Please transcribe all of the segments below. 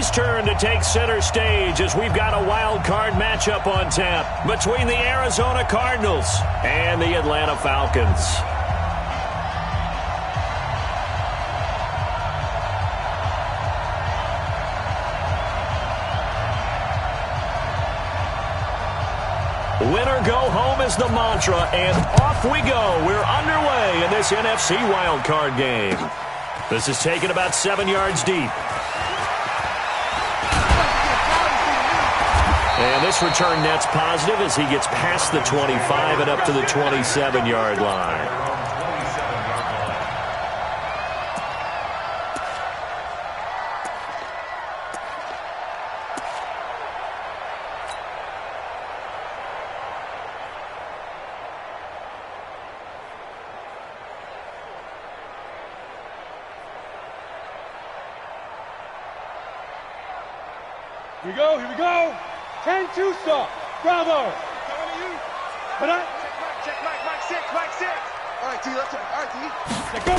He's turned to take center stage as we've got a wild card matchup on tap between the Arizona Cardinals and the Atlanta Falcons. Win or go home is the mantra, and off we go. We're underway in this NFC wildcard game. This is taken about 7 yards deep. And this return net's positive as he gets past the 25 and up to the 27-yard line. Here we go. 10-2 stop. Bravo. But Check, Mike 6. All right, D, let's go. All right, D. Let go.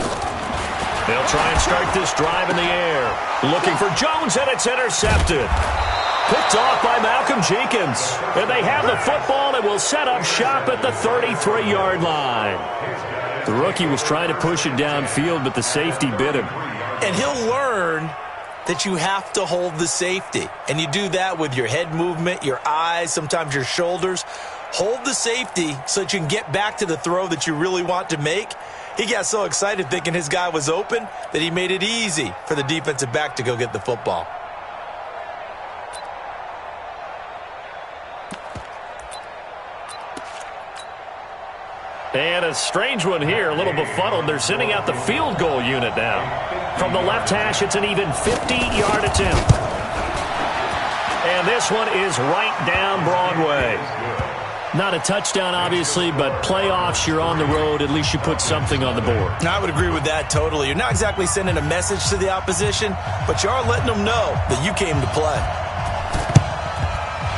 They'll try and start this drive in the air. Looking for Jones, and it's intercepted. Picked off by Malcolm Jenkins. And they have the football and will set up shop at the 33-yard line. The rookie was trying to push it downfield, but the safety bit him. And he'll learn that you have to hold the safety. And you do that with your head movement, your eyes, sometimes your shoulders. Hold the safety so that you can get back to the throw that you really want to make. He got so excited thinking his guy was open that he made it easy for the defensive back to go get the football. And a strange one here, a little befuddled. They're sending out the field goal unit now. From the left hash, it's an even 50-yard attempt. And this one is right down Broadway. Not a touchdown, obviously, but playoffs, you're on the road. At least you put something on the board. I would agree with that totally. You're not exactly sending a message to the opposition, but you are letting them know that you came to play.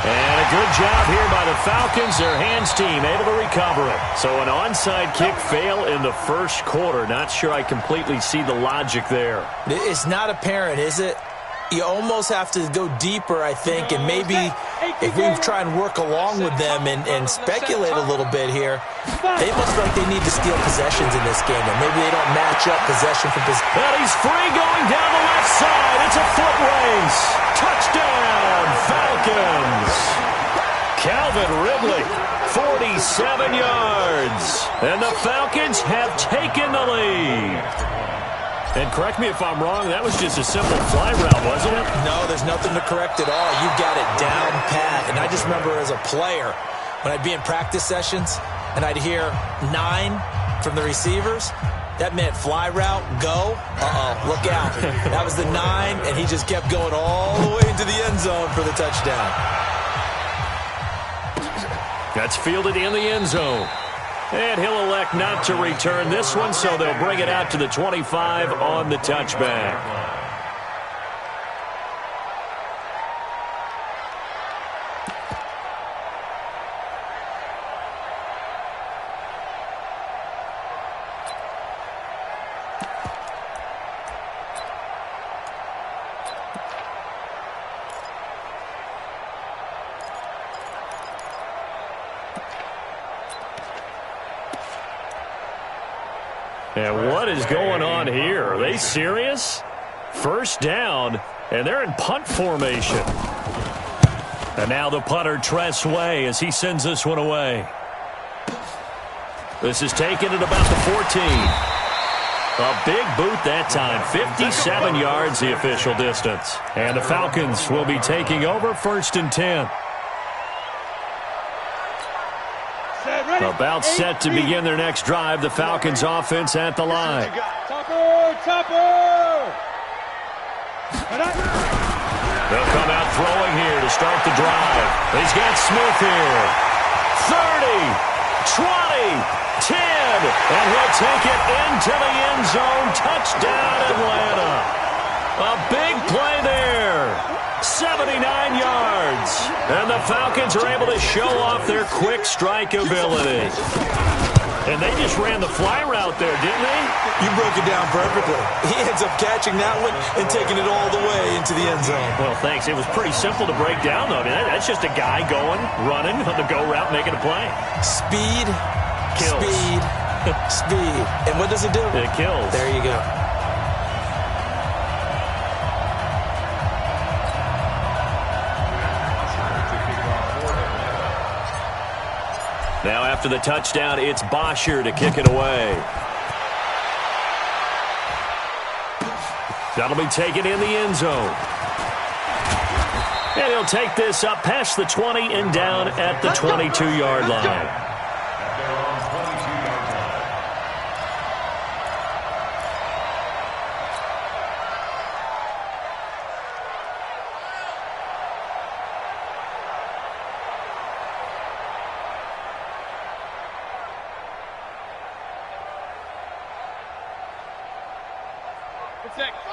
And a good job here by the Falcons. Their hands team able to recover it. So an onside kick fail in the first quarter. Not sure I completely see the logic there. It's not apparent, is it? You almost have to go deeper, I think, and maybe if we try and work along with them and speculate a little bit here, they look like they need to steal possessions in this game, and maybe they don't match up possession for possession. Well, he's free going down the left side. It's a foot race. Touchdown, Falcons. Calvin Ridley, 47 yards. And the Falcons have taken the lead. And correct me if I'm wrong, that was just a simple fly route, wasn't it? No, there's nothing to correct at all. You got it down pat. And I just remember as a player, when I'd be in practice sessions and I'd hear 9 from the receivers, that meant fly route, go. Look out. That was the 9, and he just kept going all the way into the end zone for the touchdown. That's fielded in the end zone. And he'll elect not to return this one, so they'll bring it out to the 25 on the touchback. And what is going on here? Are they serious? First down, and they're in punt formation. And now the punter, Tress Way, as he sends this one away. This is taken at about the 14. A big boot that time. 57 yards, the official distance. And the Falcons will be taking over 1st and 10. About set to begin their next drive. The Falcons offense at the line. Topper! They'll come out throwing here to start the drive. He's got Smith here. 30, 20, 10, and he'll take it into the end zone. Touchdown, Atlanta. A big play there. 79 yards. And the Falcons are able to show off their quick strike ability. And they just ran the fly route there, didn't they? You broke it down perfectly. He ends up catching that one and taking it all the way into the end zone. Well, thanks. It was pretty simple to break down, though. I mean, that's just a guy going, running on the go route, making a play. Speed, kills. Speed, speed. And what does it do? It kills. There you go. Now after the touchdown, it's Bosher to kick it away. That'll be taken in the end zone. And he'll take this up past the 20 and down at the 22-yard line.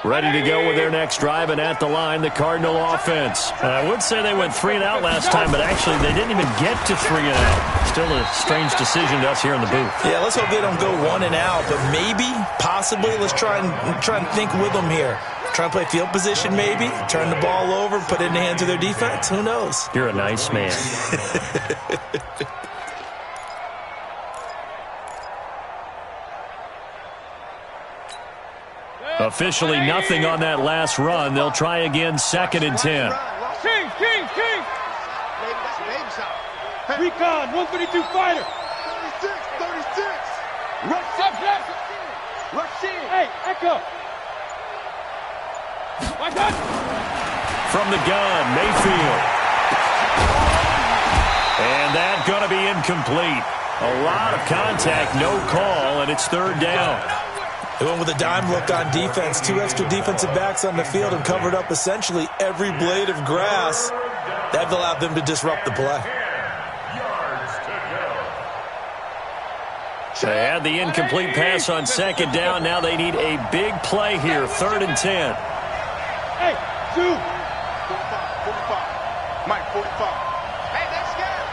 Ready to go with their next drive, and at the line, the Cardinal offense. I would say they went 3 and out last time, but actually they didn't even get to 3 and out. Still a strange decision to us here in the booth. Yeah, let's hope they don't go 1 and out, but maybe, possibly, let's try and think with them here. Try and play field position maybe, turn the ball over, put it in the hands of their defense. Who knows? You're a nice man. Officially nothing on that last run. They'll try again, 2nd and 10. King! Recon, 132 fighter. 36. Rush in. Hey, echo. My God. From the gun, Mayfield. And that's going to be incomplete. A lot of contact, no call, and it's 3rd down. They went with a dime look on defense. 2 extra defensive backs on the field and covered up essentially every blade of grass. That allowed them to disrupt the play. They had the incomplete pass on 2nd down. Now they need a big play here, 3rd and 10. Hey, 2. 45. Mike, 45. Hey, that's good.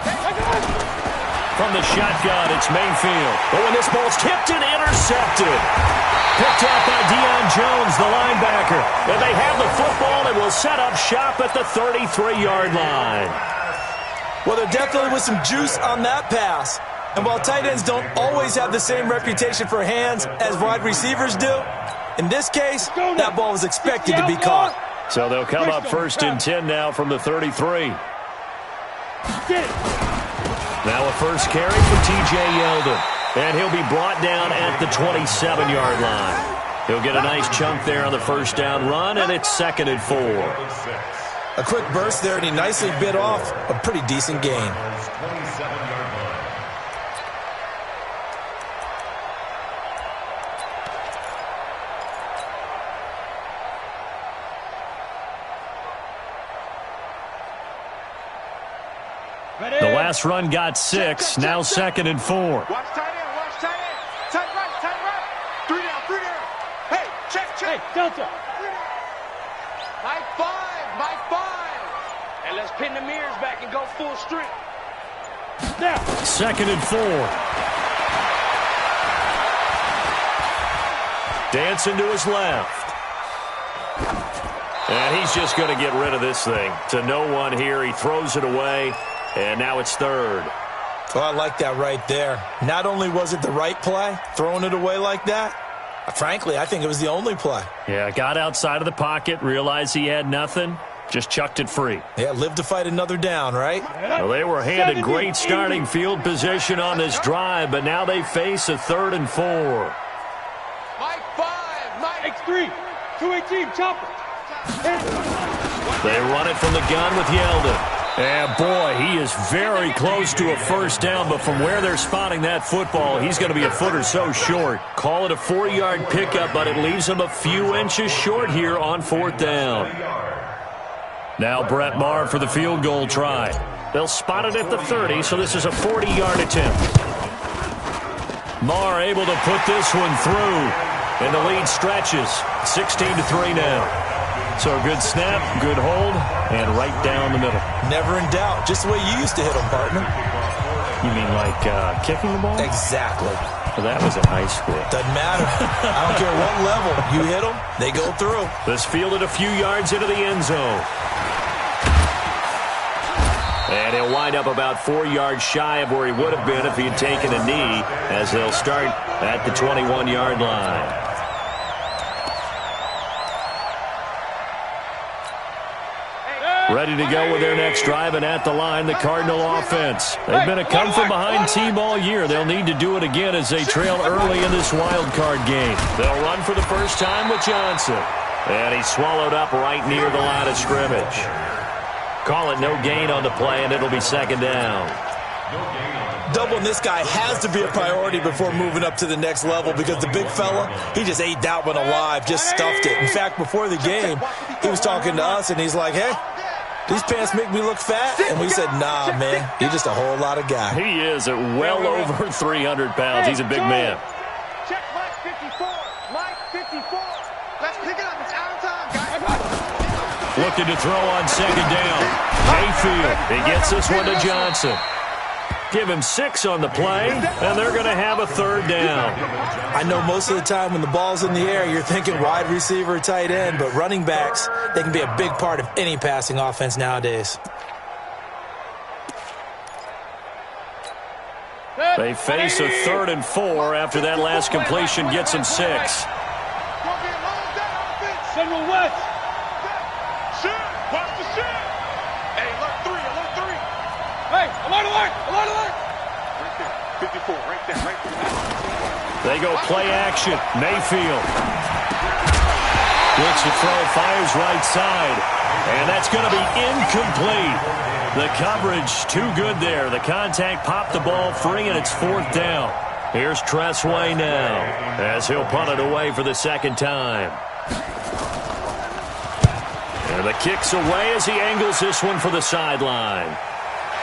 From the shotgun, it's Mayfield. Oh, and this ball's tipped and intercepted. Picked up by Deion Jones, the linebacker. And they have the football and will set up shop at the 33-yard line. Well, there definitely was some juice on that pass. And while tight ends don't always have the same reputation for hands as wide receivers do, in this case, that ball was expected to be caught. So they'll come up 1st and 10 now from the 33. Now a first carry for T.J. Yeldon. And he'll be brought down at the 27-yard line. He'll get a nice chunk there on the 1st down run, and it's 2nd and 4. A quick burst there, and he nicely bit off a pretty decent gain. The last run got 6, now 2nd and 4. Watch tight end. Tight right. 3 down. Hey, check. Hey, Delta. Mike 5. And let's pin the mirrors back and go full strength. Now. 2nd and 4. Dancing to his left. And he's just going to get rid of this thing. To no one here. He throws it away. And now it's 3rd. Well, I like that right there. Not only was it the right play, throwing it away like that, frankly, I think it was the only play. Yeah, got outside of the pocket, realized he had nothing, just chucked it free. Yeah, live to fight another down, right? Well, they were handed great starting field position on this drive, but now they face a 3rd and 4. Mike 5. Mike 3. 218, chopper. They run it from the gun with Yeldon. And, boy, he is very close to a 1st down, but from where they're spotting that football, he's going to be a foot or so short. Call it a 4-yard pickup, but it leaves him a few inches short here on 4th down. Now Brett Maher for the field goal try. They'll spot it at the 30, so this is a 40-yard attempt. Maher able to put this one through, and the lead stretches 16-3 now. So a good snap, good hold, and right down the middle. Never in doubt. Just the way you used to hit them, partner. You mean like kicking the ball? Exactly. Well, that was in high school. Doesn't matter. I don't care what level. You hit them, they go through. This fielded a few yards into the end zone. And he'll wind up about 4 yards shy of where he would have been if he had taken a knee, as they'll start at the 21-yard line. Ready to go with their next drive, and at the line, the Cardinal offense. They've been a come-from-behind team all year. They'll need to do it again as they trail early in this wild card game. They'll run for the first time with Johnson. And he's swallowed up right near the line of scrimmage. Call it no gain on the play, and it'll be second down. Doubling this guy has to be a priority before moving up to the next level, because the big fella, he just ate that one alive, just stuffed it. In fact, before the game, he was talking to us, and he's like, hey, these pants make me look fat. And we said, nah, man, you're just a whole lot of guy. He is at well over 300 pounds. He's a big man. Check Mike 54. Mike 54. Let's pick it up. It's out of time, guys. Looking to throw on second down. Mayfield, he gets this one to Johnson. Give him 6 on the play, and they're going to have a third down. I know most of the time when the ball's in the air, you're thinking wide receiver, tight end, but running backs, they can be a big part of any passing offense nowadays. They face a 3rd and 4 after that last completion gets them 6. Central West. Shoot. Watch the shoot. Hey, alert 3. Alert 3. Hey, alert, alert, alert, alert. Right there. 54. Right there. Right there. They go play action. Mayfield. Looks to throw, fires right side. And that's going to be incomplete. The coverage too good there. The contact popped the ball free, and it's 4th down. Here's Tressway now as he'll punt it away for the second time. And the kick's away as he angles this one for the sideline.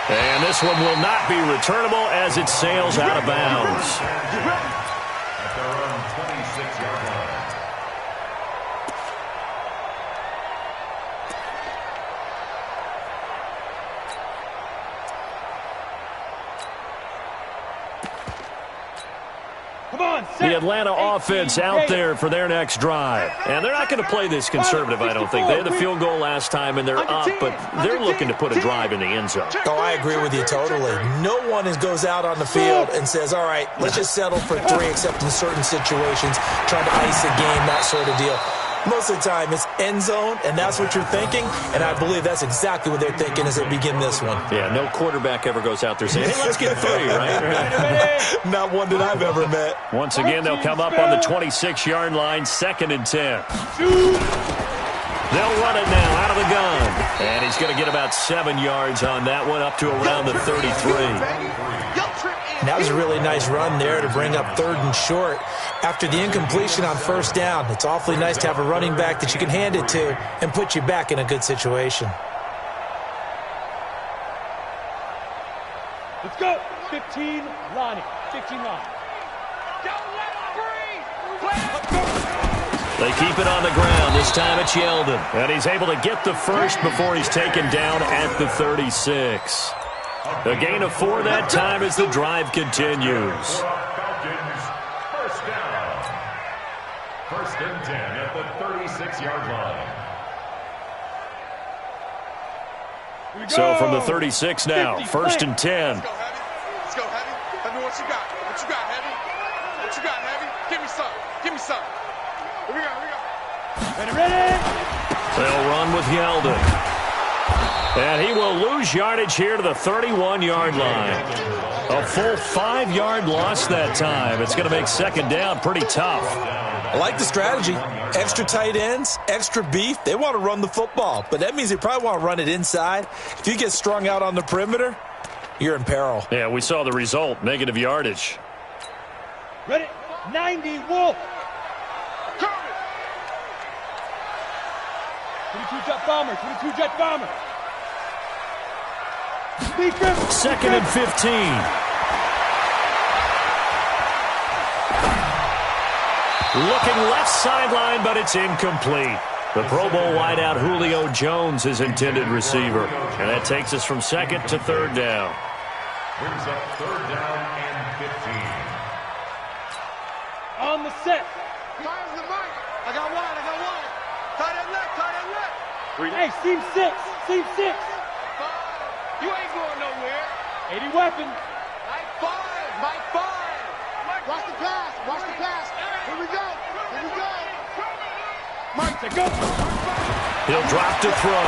And this one will not be returnable as it sails out of bounds. At their own 26-yard line. Come on, The Atlanta offense out there for their next drive. And they're not going to play this conservative, I don't think. They had the field goal last time, and they're up, but they're looking to put a drive in the end zone. Oh, I agree with you totally. No one goes out on the field and says, all right, let's just settle for 3, except in certain situations, trying to ice a game, that sort of deal. Most of the time, it's end zone, and that's what you're thinking, and I believe that's exactly what they're thinking as they begin this one. Yeah, no quarterback ever goes out there saying, hey, let's get 3, right? Not one that I've ever met. Once again, they'll come up on the 26-yard line, 2nd and 10. They'll run it now out of the gun. And he's going to get about 7 yards on that one, up to around the 33. That was a really nice run there to bring up 3rd and short. After the incompletion on 1st down, it's awfully nice to have a running back that you can hand it to and put you back in a good situation. Let's go. 15, Lonnie. 15, Lonnie. They keep it on the ground. This time it's Yeldon. And he's able to get the first before he's taken down at the 36. A gain of 4 that time as the drive continues. Falcons, 1st down. 1st and 10 at the 36-yard line. So from the 36 now, 1st and 10. Let's go, Heavy. Let's go, Heavy. Heavy, what you got? What you got, Heavy? What you got, Heavy? Give me some. Give me some. Here we go. Here we go. Ready, ready. They'll run with Yeldon. And he will lose yardage here to the 31-yard line. A full 5-yard loss that time. It's going to make 2nd down pretty tough. I like the strategy. Extra tight ends, extra beef. They want to run the football, but that means they probably want to run it inside. If you get strung out on the perimeter, you're in peril. Yeah, we saw the result, negative yardage. Ready. 90, Wolf. 22 jet bomber. 22 jet bomber. 2nd and 15. Looking left sideline, but it's incomplete. The Pro Bowl wideout Julio Jones is intended receiver. And that takes us from second to third down. Brings up third down and 15. On the set. Fires the mic. I got one. Tight end left. Hey, seam six. You ain't going nowhere. 80 weapon. Mike five. Watch the pass. Here we go. Mike, to go. He'll drop to throw.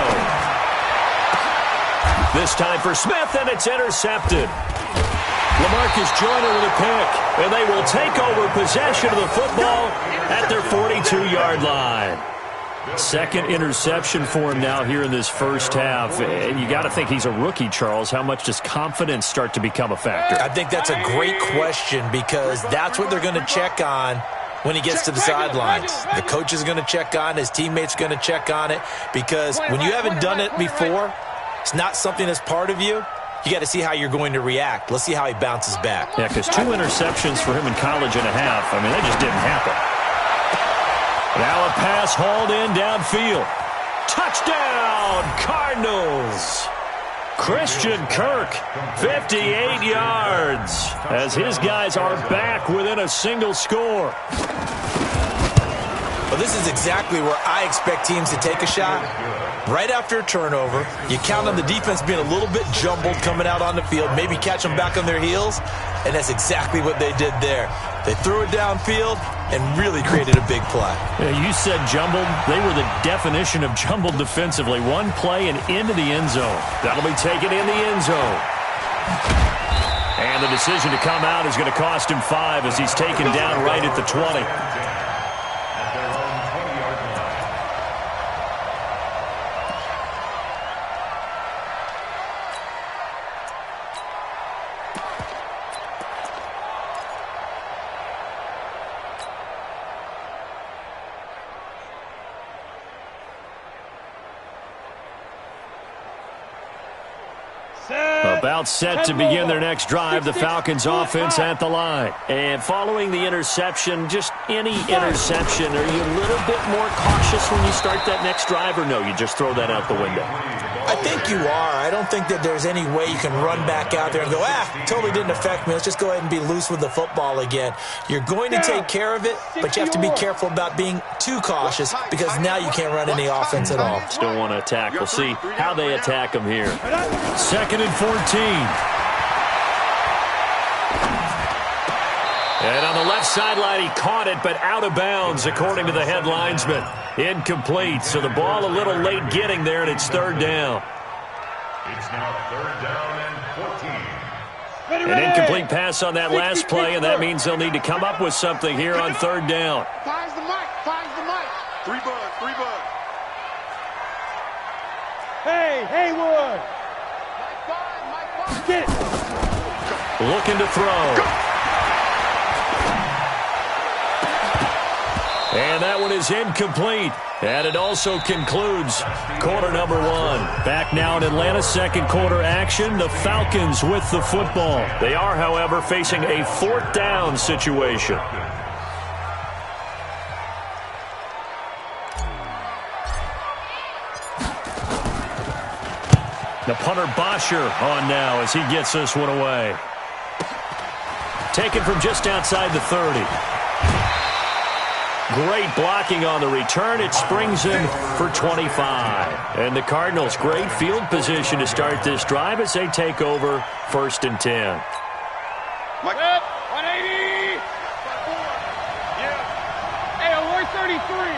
This time for Smith, and it's intercepted. LaMarcus Joyner with a pick, and they will take over possession of the football at their 42-yard line. Second interception for him now here in this first half. And you got to think he's a rookie, Charles. How much does confidence start to become a factor? I think that's a great question because that's what they're going to check on when he gets to the sidelines. The coach is going to check on, his teammates are going to check on it, because when you haven't done it before, it's not something that's part of you. You got to see how you're going to react. Let's see how he bounces back. Yeah, because 2 interceptions for him in college and a half. I mean, that just didn't happen. Now a pass hauled in downfield. Touchdown, Cardinals. Christian Kirk, 58 yards, as his guys are back within a single score. Well, this is exactly where I expect teams to take a shot. Right after a turnover, you count on the defense being a little bit jumbled coming out on the field, maybe catch them back on their heels, and that's exactly what they did there. They threw it downfield and really created a big play. Yeah, you said jumbled. They were the definition of jumbled defensively. One play and into the end zone. That'll be taken in the end zone. And the decision to come out is going to cost him 5 as he's taken down right at the 20. About set to begin their next drive, the Falcons offense at the line. And following the interception, just any interception, are you a little bit more cautious when you start that next drive, or no, you just throw that out the window? I think you are. I don't think that there's any way you can run back out there and go, totally didn't affect me. Let's just go ahead and be loose with the football again. You're going to take care of it, but you have to be careful about being too cautious because now you can't run any offense at all. Still want to attack. We'll see how they attack them here. 2nd and 14. And on the left sideline, he caught it, but out of bounds, according to the head linesman. Incomplete, so the ball a little late getting there, and it's 3rd down. It's now 3rd down and 14. An incomplete pass on that last play, and that means they'll need to come up with something here on 3rd down. Fires the mic. 3 bud. Hey, Haywood. Mike 5. Get it. Looking to throw. And that one is incomplete. And it also concludes quarter number 1. Back now in Atlanta's second quarter action. The Falcons with the football. They are, however, facing a 4th down situation. The punter Bosher on now as he gets this one away. Taken from just outside the 30. Great blocking on the return. It springs him for 25. And the Cardinals, great field position to start this drive as they take over 1st and 10. Mike up. 180. Yeah. Hey, 133.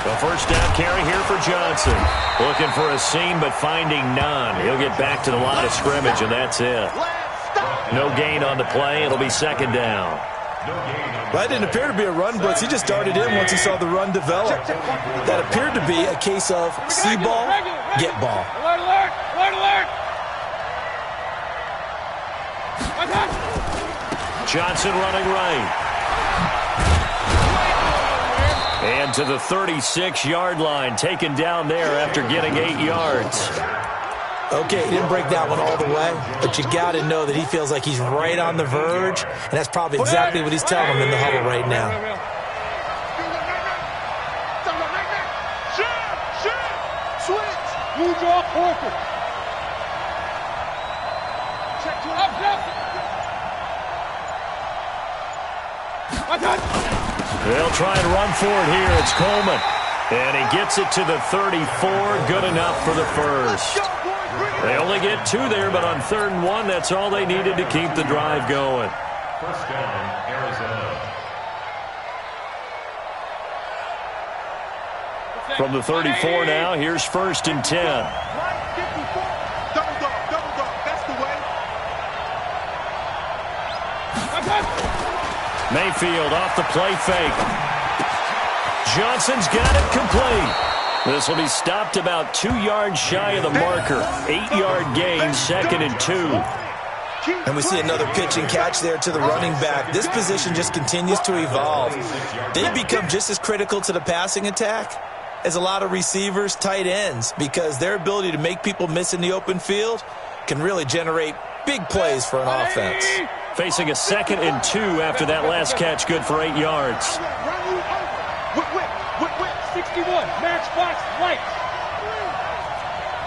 The first down carry here for Johnson. Looking for a seam, but finding none. He'll get back to the line of scrimmage, and that's it. No gain on the play. It'll be 2nd down. Well, that didn't appear to be a run blitz. He just darted in once he saw the run develop. That appeared to be a case of see ball, get ball. Alert. Johnson running right. And to the 36-yard line, taken down there after getting 8 yards. Okay, he didn't break that one all the way, but you got to know that he feels like he's right on the verge, and that's probably exactly what he's telling him in the huddle right now. Blue jaw corker. Check to up, up. They'll try and run for it here. It's Coleman. And he gets it to the 34. Good enough for the first. They only get 2 there, but on 3rd and 1, that's all they needed to keep the drive going. First down, Arizona. From the 34 now, here's 1st and 10. Double dog, that's the way. Mayfield off the play fake. Johnson's got it complete. This will be stopped about 2 yards shy of the marker. 8-yard gain, 2nd and 2. And we see another pitch and catch there to the running back. This position just continues to evolve. They become just as critical to the passing attack as a lot of receivers, tight ends, because their ability to make people miss in the open field can really generate big plays for an offense. Facing a 2nd and 2 after that last catch, good for 8 yards. 61, matchbox, lights.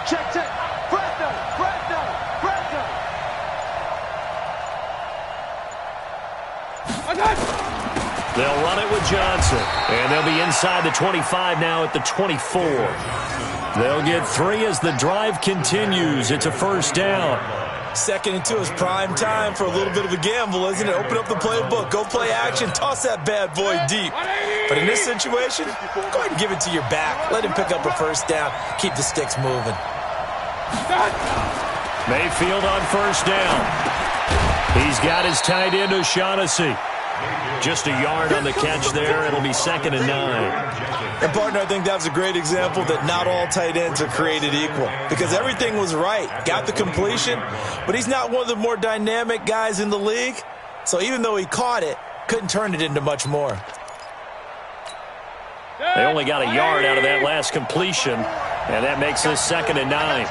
Check. Fresno. They'll run it with Johnson, and they'll be inside the 25 now at the 24. They'll get 3 as the drive continues. It's a 1st down. 2nd and 2 is prime time for a little bit of a gamble, isn't it? Open up the playbook, go play action, toss that bad boy deep. But in this situation, go ahead and give it to your back. Let him pick up a 1st down. Keep the sticks moving. Mayfield on 1st down. He's got his tight end, O'Shaughnessy. Just a yard on the catch there. It'll be 2nd and 9. And, partner, I think that was a great example that not all tight ends are created equal, because everything was right. Got the completion, but he's not one of the more dynamic guys in the league. So even though he caught it, couldn't turn it into much more. They only got a yard out of that last completion, and that makes this 2nd and 9.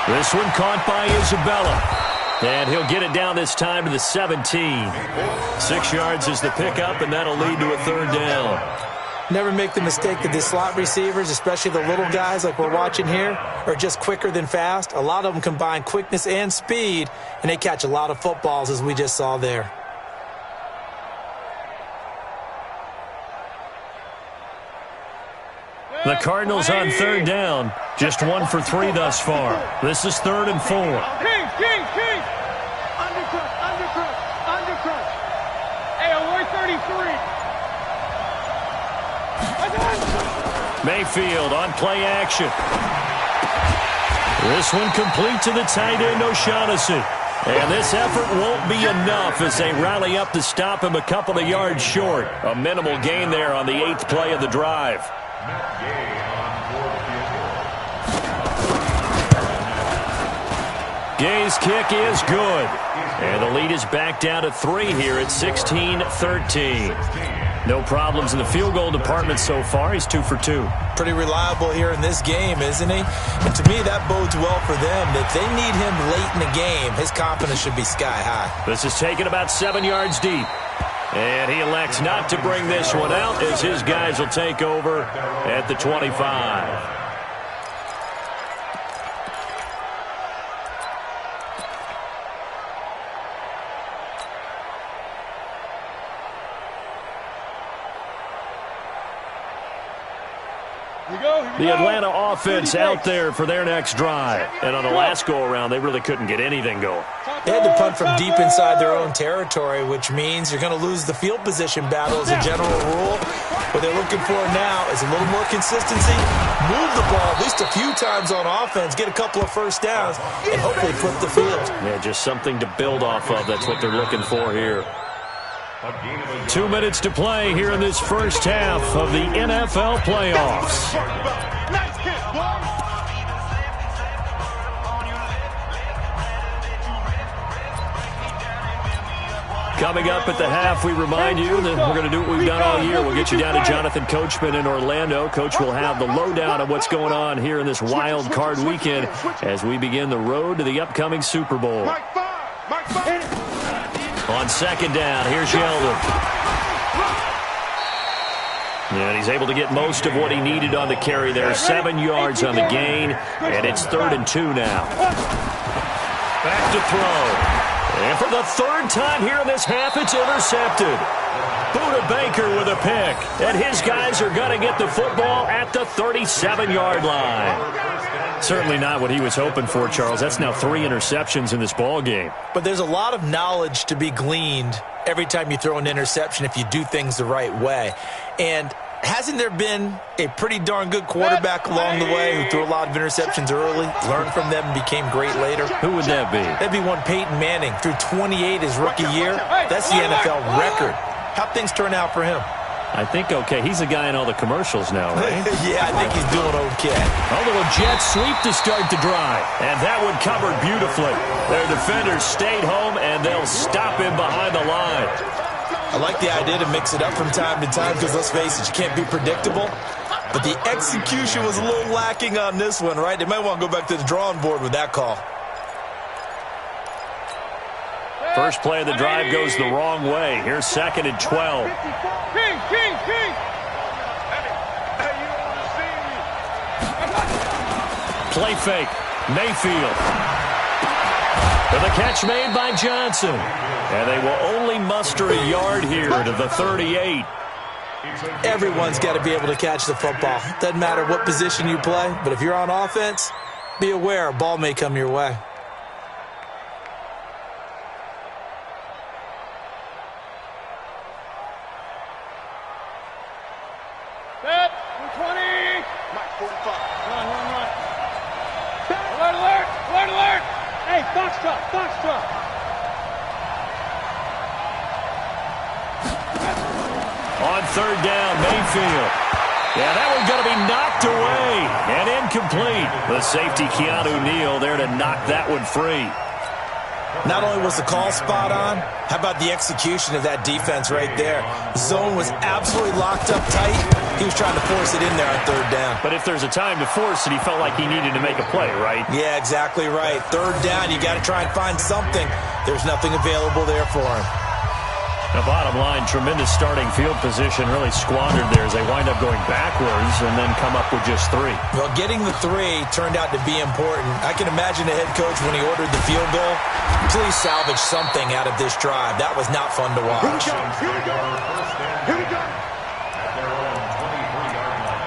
This one caught by Isabella. And he'll get it down this time to the 17. 6 yards is the pickup, and that'll lead to a 3rd down. Never make the mistake that the slot receivers, especially the little guys like we're watching here, are just quicker than fast. A lot of them combine quickness and speed, and they catch a lot of footballs, as we just saw there. The Cardinals on 3rd down. Just 1 for 3 thus far. This is 3rd and 4. King. Undercrush. Hey, alert 33. Mayfield on play action. This one complete to the tight end, O'Shaughnessy. And this effort won't be enough as they rally up to stop him a couple of yards short. A minimal gain there on the 8th play of the drive. Gay's kick is good. And the lead is back down to 3 here at 16-13. No problems in the field goal department so far. He's 2 for 2. Pretty reliable here in this game, isn't he? And to me, that bodes well for them. If they need him late in the game, his confidence should be sky high. This is taken about 7 yards deep. And he elects not to bring this one out as his guys will take over at the 25. The Atlanta offense out there for their next drive. And on the last go-around, they really couldn't get anything going. They had to punt from deep inside their own territory, which means you're going to lose the field position battle as a general rule. What they're looking for now is a little more consistency, move the ball at least a few times on offense, get a couple of 1st downs, and hopefully flip the field. Yeah, just something to build off of. That's what they're looking for here. 2 minutes to play here in this first half of the NFL playoffs. Coming up at the half, we remind you that we're going to do what we've done all year. We'll get you down to Jonathan Coachman in Orlando. Coach will have the lowdown on what's going on here in this wild card weekend as we begin the road to the upcoming Super Bowl. On 2nd down, here's Yeldon. And he's able to get most of what he needed on the carry there. 7 yards on the gain, and it's 3rd and 2 now. Back to throw. And for the 3rd time here in this half, it's intercepted. Buda Baker with a pick. And his guys are going to get the football at the 37-yard line. Certainly not what he was hoping for, Charles. That's now 3 interceptions in this ball game. But there's a lot of knowledge to be gleaned every time you throw an interception if you do things the right way. And hasn't there been a pretty darn good quarterback along the way who threw a lot of interceptions early, learned from them, and became great later? Who would that be? That'd be one Peyton Manning. Threw 28 his rookie year. That's the NFL record. How'd things turn out for him? I think okay. He's a guy in all the commercials now, right? Yeah, I think he's doing okay. A little jet sweep to start the drive. And that one covered beautifully. Their defenders stayed home, and they'll stop him behind the line. I like the idea to mix it up from time to time because, let's face it, you can't be predictable. But the execution was a little lacking on this one, right? They might want to go back to the drawing board with that call. First play of the drive goes the wrong way. Here's 2nd and 12. Play fake. Mayfield. And the catch made by Johnson. And they will only muster a yard here to the 38. Everyone's got to be able to catch the football. Doesn't matter what position you play, but if you're on offense, be aware a ball may come your way. Set. 20. Mike, 45. Run. Alert. Hey, Foxtrot. On 3rd down, Mayfield. Yeah, that one's going to be knocked away and incomplete. The safety, Keanu Neal, there to knock that one free. Not only was the call spot on, how about the execution of that defense right there? Zone was absolutely locked up tight. He was trying to force it in there on 3rd down. But if there's a time to force it, he felt like he needed to make a play, right? Yeah, exactly right. 3rd down, you got to try and find something. There's nothing available there for him. The bottom line, tremendous starting field position, really squandered there as they wind up going backwards and then come up with just 3. Well, getting the 3 turned out to be important. I can imagine the head coach when he ordered the field goal. Please salvage something out of this drive. That was not fun to watch. Here we go. At their own 23-yard line.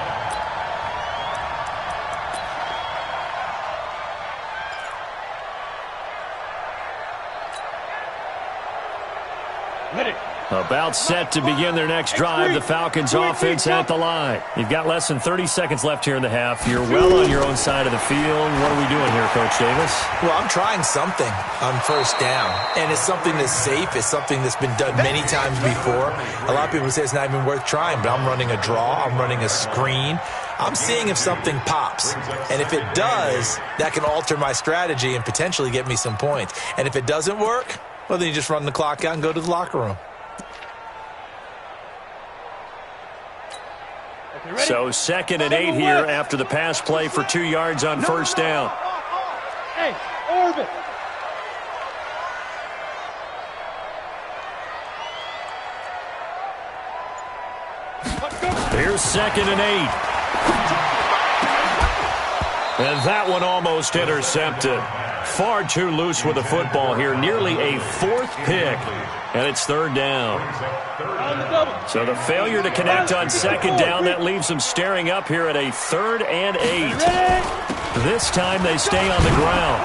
About set to begin their next drive. The Falcons offense at the line. You've got less than 30 seconds left here in the half. You're well on your own side of the field. What are we doing here, Coach Davis? Well, I'm trying something on 1st down, and it's something that's safe. It's something that's been done many times before. A lot of people say it's not even worth trying, but I'm running a draw. I'm running a screen. I'm seeing if something pops, and if it does, that can alter my strategy and potentially get me some points. And if it doesn't work, well, then you just run the clock out and go to the locker room. So 2nd and 8 here after the pass play for 2 yards on 1st down. Hey, orbit. Here's 2nd and 8. And that one almost intercepted. Far too loose with the football here. Nearly a 4th pick. And it's 3rd down. So the failure to connect on 2nd down, that leaves them staring up here at a 3rd and 8. This time they stay on the ground.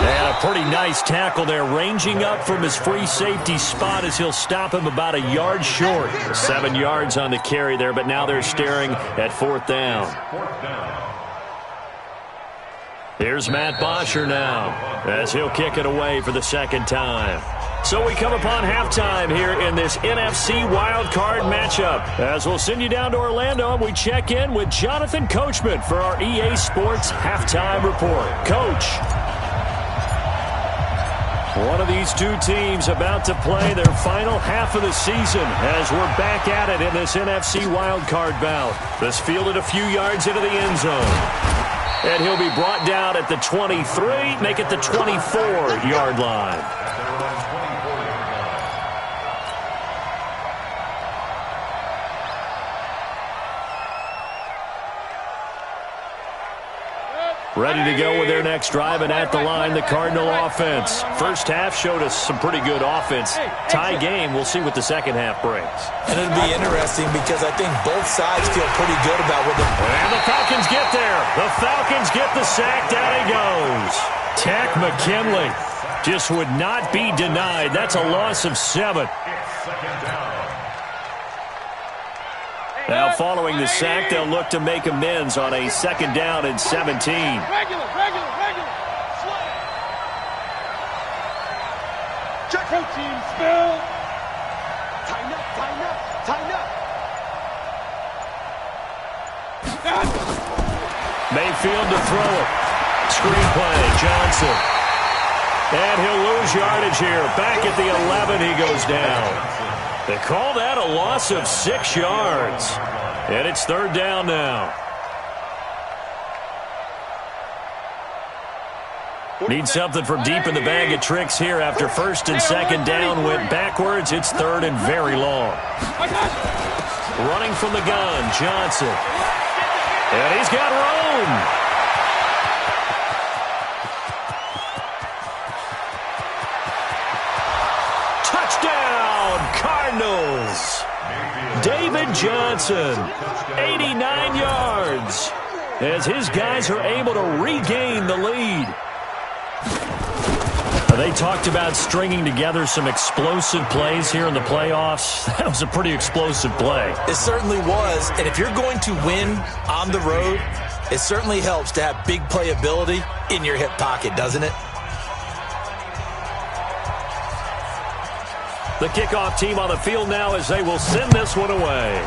And a pretty nice tackle there, ranging up from his free safety spot as he'll stop him about a yard short. 7 yards on the carry there, but now they're staring at 4th down. Here's Matt Bosher now as he'll kick it away for the 2nd time. So we come upon halftime here in this NFC wildcard matchup. As we'll send you down to Orlando, and we check in with Jonathan Coachman for our EA Sports Halftime Report. Coach. One of these two teams about to play their final half of the season as we're back at it in this NFC wildcard bout. This fielded a few yards into the end zone. And he'll be brought down at the 23, make it the 24-yard line. Ready to go with their next drive, and at the line, the Cardinal offense. First half showed us some pretty good offense. Tie game, we'll see what the second half brings. And it'll be interesting because I think both sides feel pretty good about what they're... And the Falcons get there. The Falcons get the sack. Down he goes. Tech McKinley just would not be denied. That's a loss of 7. Now, following the sack, they'll look to make amends on a 2nd down and 17. Regular. Check. Protein spill. Tighten up. Mayfield to throw it. Screenplay, Johnson. And he'll lose yardage here. Back at the 11, he goes down. They call that a loss of 6 yards. And it's 3rd down now. Need something from deep in the bag of tricks here after 1st and 2nd down. Went backwards. It's 3rd and very long. Running from the gun, Johnson. And he's got room. Cardinals. David Johnson, 89 yards, as his guys are able to regain the lead. They talked about stringing together some explosive plays here in the playoffs. That was a pretty explosive play. It certainly was, and if you're going to win on the road, it certainly helps to have big playability in your hip pocket, doesn't it? The kickoff team on the field now as they will send this one away.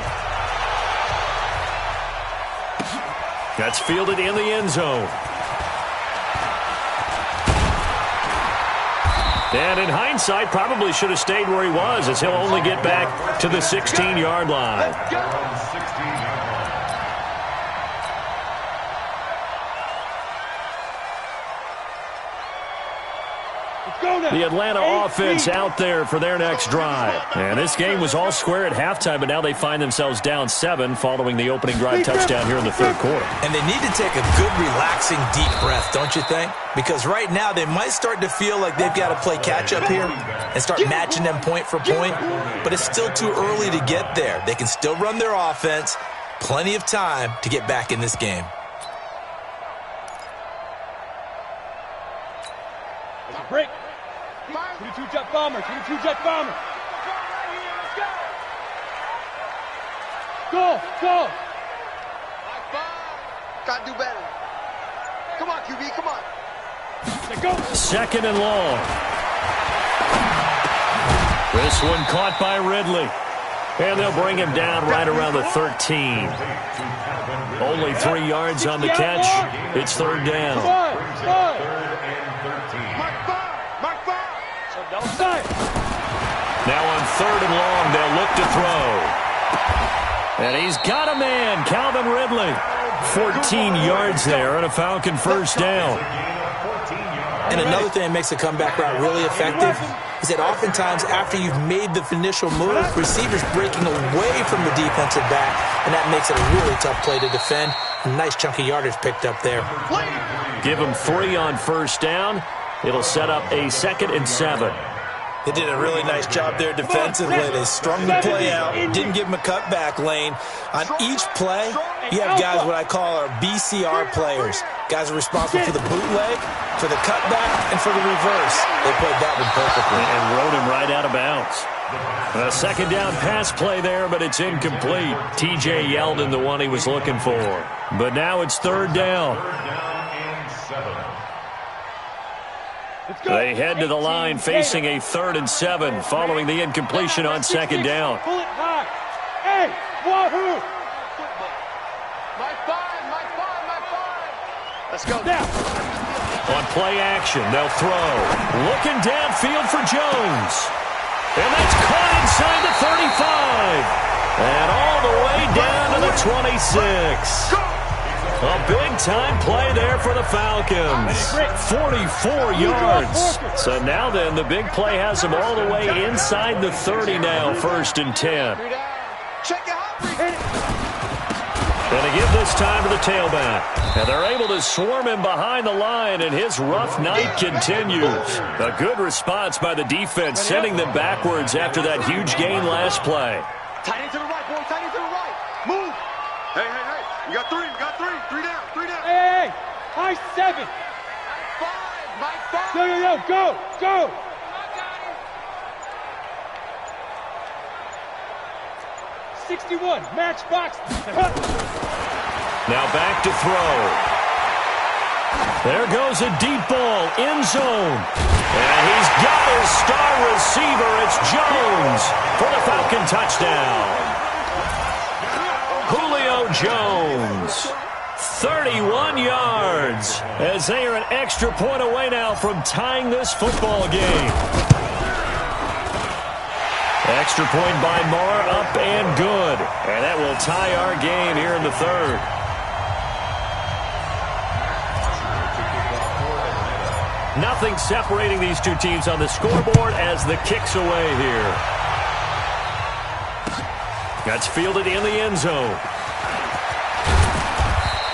That's fielded in the end zone. And in hindsight, probably should have stayed where he was, as he'll only get back to the 16-yard line. The Atlanta offense out there for their next drive. And this game was all square at halftime, but now they find themselves down 7 following the opening drive touchdown here in the 3rd quarter. And they need to take a good, relaxing, deep breath, don't you think? Because right now they might start to feel like they've got to play catch-up here and start matching them point for point. But it's still too early to get there. They can still run their offense. Plenty of time to get back in this game. Break. 22-jet bomber. Go. Gotta do better. Come on, QB, come on. Go. 2nd and long. This one caught by Ridley. And they'll bring him down right around the 13. Only 3 yards on the catch. It's 3rd down. Now on 3rd and long, they'll look to throw. And he's got a man, Calvin Ridley. 14 yards there on a Falcon 1st down. And another thing that makes a comeback route really effective is that oftentimes after you've made the initial move, receivers breaking away from the defensive back, and that makes it a really tough play to defend. A nice chunk of yardage picked up there. Give him 3 on 1st down. It'll set up a 2nd and 7. They did a really nice job there defensively. They strung the play out, didn't give him a cutback lane. On each play, you have guys what I call our BCR players. Guys are responsible for the bootleg, for the cutback, and for the reverse. They played that one perfectly. And rode him right out of bounds. A 2nd down pass play there, but it's incomplete. TJ Yeldon, the one he was looking for. But now it's 3rd down. They head to the line facing a 3rd and 7 following the incompletion on 2nd down. Pull it high. Hey, wahoo! My five. Let's go. Now. On play action, they'll throw. Looking downfield for Jones. And that's caught inside the 35. And all the way down to the 26. A big-time play there for the Falcons. 44 yards. So now then, the big play has them all the way inside the 30 now, 1st and 10. And to give this time to the tailback. And they're able to swarm him behind the line, and his rough night continues. A good response by the defense, sending them backwards after that huge gain last play. Tight end to the right, boy. Tight end to the right. Move. Hey, hey, hey. You got three. You got three. Three down. Three down. Hey, hey. High 7. Five. Mike, five. Yo. Go. Go. 61. Matchbox. Now back to throw. There goes a deep ball, end zone. And he's got his star receiver. It's Jones for the Falcon touchdown. Julio Jones, 31 yards, as they are an extra point away now from tying this football game. Extra point by Marr, up and good. And that will tie our game here in the third. Nothing separating these two teams on the scoreboard as the kick's away here. That's fielded in the end zone.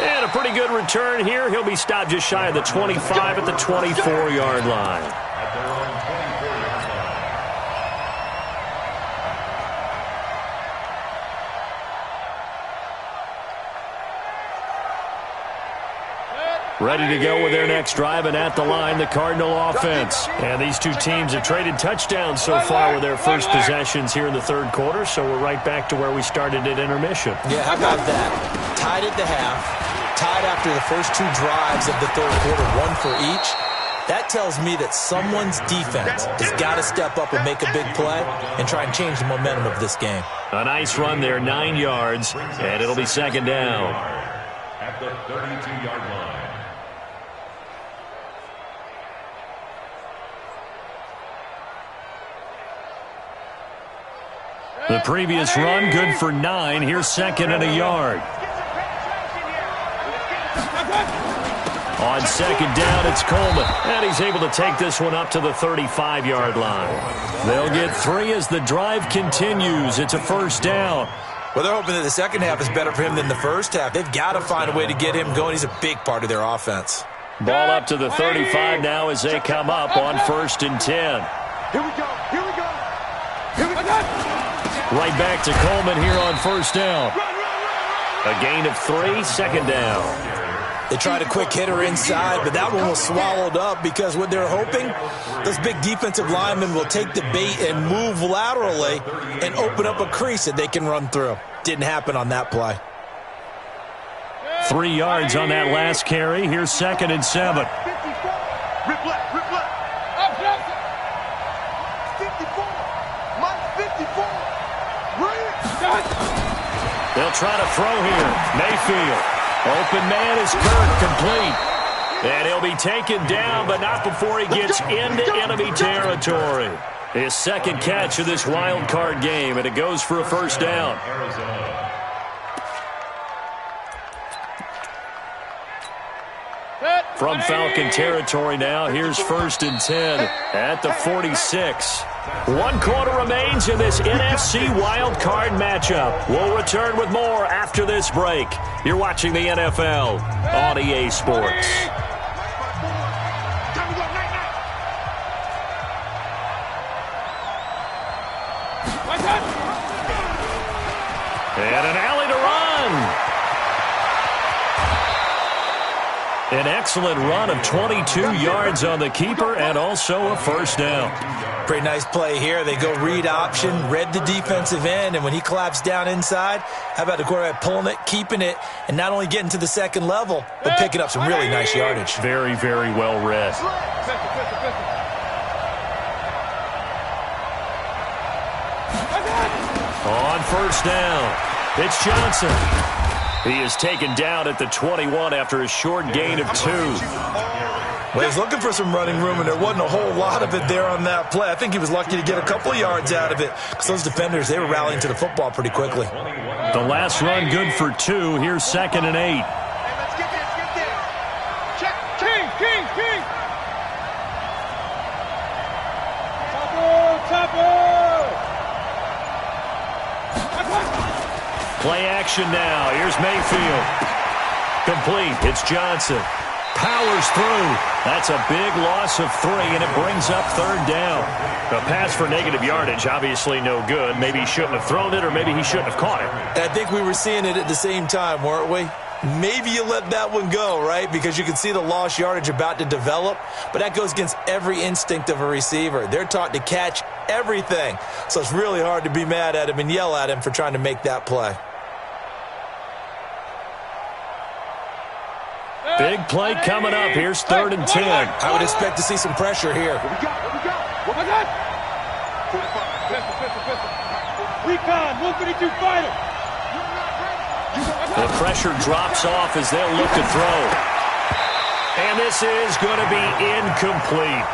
And a pretty good return here. He'll be stopped just shy of the 25 at the 24-yard line. Ready to go with their next drive, and at the line, the Cardinal offense. And these two teams have traded touchdowns so far with their first possessions here in the third quarter, so we're right back to where we started at intermission. Yeah, how about that? Tied at the half, tied after the first two drives of the third quarter, one for each. That tells me that someone's defense has got to step up and make a big play and try and change the momentum of this game. A nice run there, 9 yards, and it'll be second down. At the 32-yard line. The previous run, good for 9. Here's second and a yard. On second down, it's Coleman. And he's able to take this one up to the 35-yard line. They'll get 3 as the drive continues. It's a first down. Well, they're hoping that the second half is better for him than the first half. They've got to find a way to get him going. He's a big part of their offense. Ball up to the 35 now as they come up on first and 10. Here we go. Here we go. Here we go. Right back to Coleman here on first down. A gain of 3, second down. They tried a quick hitter inside, but that one was swallowed up because what they're hoping, those big defensive linemen will take the bait and move laterally and open up a crease that they can run through. Didn't happen on that play. 3 yards on that last carry. Here's second and 7. Rip left. Rip left. 54. Mike, 54. They'll try to throw here. Mayfield. Open man is Kirk, complete. And he'll be taken down, but not before he gets into enemy territory. His second catch of this wild card game, and it goes for a first down. From Falcon territory now, here's first and 10 at the 46. 1 quarter remains in this NFC wild card matchup. We'll return with more after this break. You're watching the NFL on EA Sports. And an alley to run. An excellent run of 22 yards on the keeper and also a first down. Pretty nice play here. They go read option, read the defensive end, and when he collapsed down inside, how about the quarterback pulling it, keeping it, and not only getting to the second level, but picking up some really nice yardage. Very, very well read. On first down, it's Johnson. He is taken down at the 21 after a short gain of 2. Well, he was looking for some running room, and there wasn't a whole lot of it there on that play. I think he was lucky to get a couple of yards out of it because those defenders, they were rallying to the football pretty quickly. The last run good for 2. Here's second and 8. Hey, let's get this. Check. King. Tapo. Play action now. Here's Mayfield. Complete. It's Johnson. Powers through. That's a big loss of 3, and it brings up third down. A pass for negative yardage, obviously no good. Maybe he shouldn't have thrown it, or maybe he shouldn't have caught it. I think we were seeing it at the same time, weren't we? Maybe you let that one go, right? Because you can see the lost yardage about to develop, but that goes against every instinct of a receiver. They're taught to catch everything, so it's really hard to be mad at him and yell at him for trying to make that play. Big play coming up. Here's 3rd and 10. I would expect to see some pressure here. Recon, 152 fighter. The pressure drops off as they'll look to throw. And this is going to be incomplete.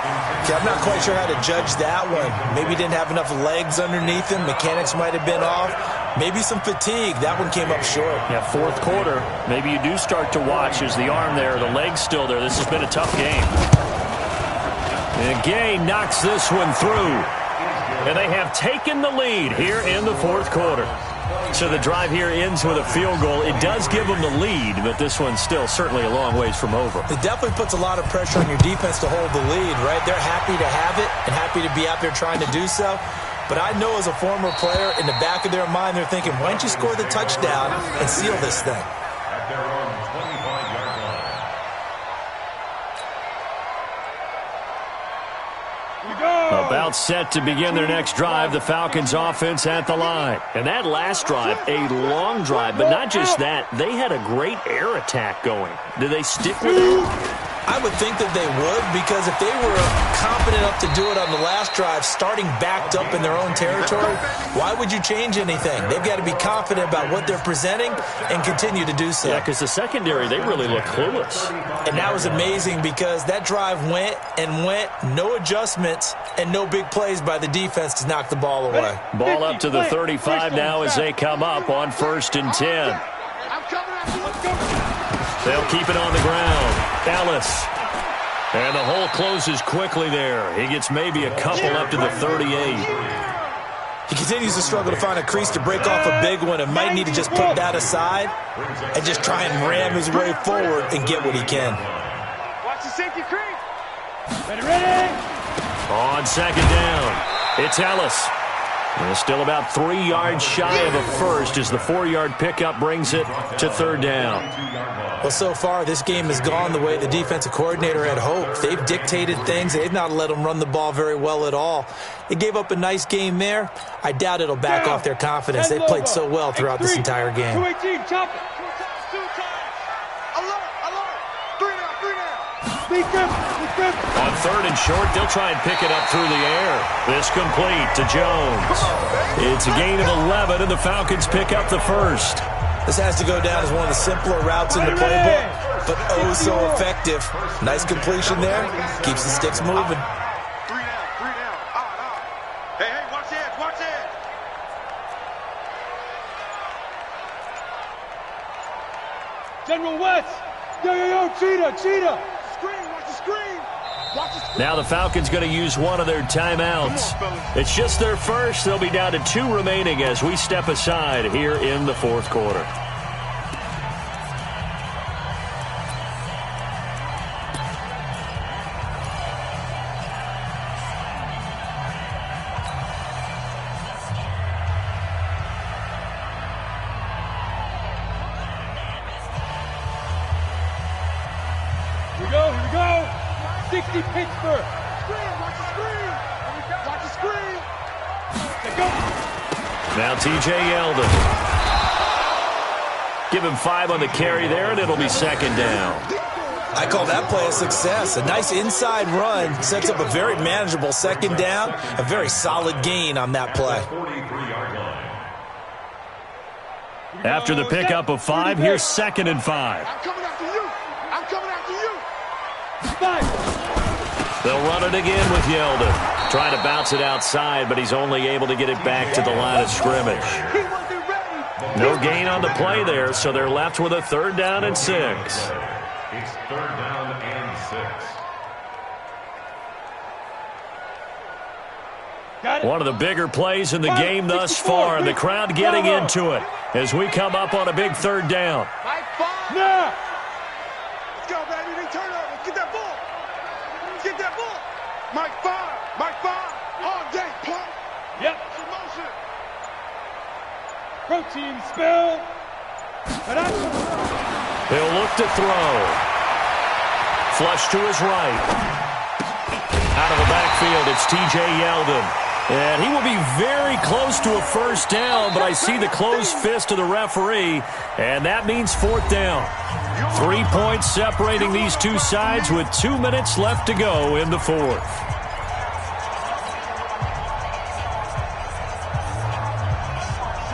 Okay, I'm not quite sure how to judge that one. Maybe he didn't have enough legs underneath him. Mechanics might have been off. Maybe some fatigue. That one came up short. Yeah, 4th quarter. Maybe you do start to watch. There's the arm there, the leg's still there. This has been a tough game. And Gay knocks this one through. And they have taken the lead here in the 4th quarter. So the drive here ends with a field goal. It does give them the lead, but this one's still certainly a long ways from over. It definitely puts a lot of pressure on your defense to hold the lead, right? They're happy to have it and happy to be out there trying to do so. But I know as a former player, in the back of their mind, they're thinking, why don't you score the touchdown and seal this thing? At their own 25-yard line. About set to begin their next drive, the Falcons offense at the line. And that last drive, a long drive, but not just that, they had a great air attack going. Do they stick with it? I would think that they would, because if they were confident enough to do it on the last drive, starting backed up in their own territory, why would you change anything? They've got to be confident about what they're presenting and continue to do so. Yeah, because the secondary, they really look clueless. And that was amazing because that drive went and went, no adjustments, and no big plays by the defense to knock the ball away. Ball up to the 35 now as they come up on 1st and 10. They'll keep it on the ground. Ellis. And the hole closes quickly there. He gets maybe a couple up to the 38. He continues to struggle to find a crease to break off a big one and might need to just put that aside and just try and ram his way forward and get what he can. Watch the safety crease. Ready. On 2nd down, it's Ellis. And still about 3 yards shy of a first as the 4-yard pickup brings it to 3rd down. Well, so far, this game has gone the way the defensive coordinator had hoped. They've dictated things. They've not let them run the ball very well at all. They gave up a nice game there. I doubt it'll back off their confidence. They've played so well throughout this entire game. 218, chop it. Two times. Alert. 3 now. Speak up. On 3rd and short, they'll try and pick it up through the air. This complete to Jones. It's a gain of 11, and the Falcons pick up the first. This has to go down as one of the simpler routes in the playbook, but oh so effective. Nice completion there. Keeps the sticks moving. 3 down. Hey, watch the edge. General West. Yo, cheetah. Watch the screen. Now the Falcons going to use one of their timeouts. It's just their first. They'll be down to 2 remaining as we step aside here in the 4th quarter. Here we go. 60 Pittsburgh. Watch the screen. Let's go. Now T.J. Yeldon. Give him 5 on the carry there, and it'll be 2nd down. I call that play a success. A nice inside run sets up a very manageable 2nd down. A very solid gain on that play. 43-yard line. After the pickup of 5, here's 2nd and 5. I'm coming after you. 5. They'll run it again with Yeldon. Trying to bounce it outside, but he's only able to get it back to the line of scrimmage. No gain on the play there, so they're left with a 3rd down and 6. It's 3rd down and 6. One of the bigger plays in the game thus far, and the crowd getting into it as we come up on a big third down. Now! Let's go, baby. They turn over. Let's get that ball. Let's get that ball. Mike 5. Mike 5. All day, pump. Yep. Motion. Protein spill. He'll look to throw. Flush to his right. Out of the backfield, it's T.J. Yeldon. And he will be very close to a first down, but I see the closed fist of the referee, and that means fourth down. 3 points separating these two sides with 2 minutes left to go in the fourth.